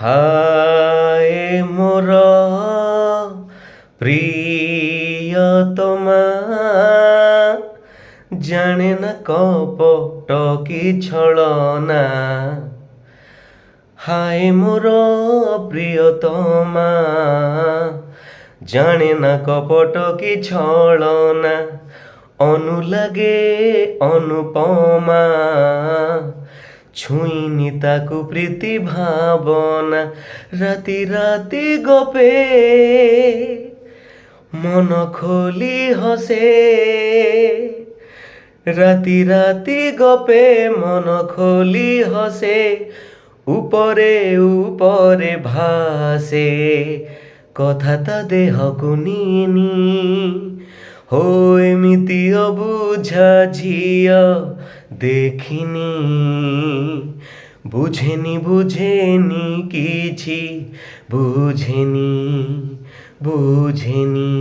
হায় মোর প্রিয়তমা, জানে না কপট কি ছলনা। হায় মোর প্রিয়তমা, জানে না কপট কি ছলনা। অনুলাগে অনুপমা, ছুঁইনি তাকু প্রীতি ভাবনা। রাতি রাতি গপে মন খোলি হসে, রাতি রাতি গপে মন খোলি হসে। উপরে উপরে ভাসে কথা তা দেহকু নিনি। হো এমিতি অবুঝা ঝিଅ ଦେଖିନି, বুঝেনি বুঝেনি କିଛି, বুঝেনি বুঝেনি।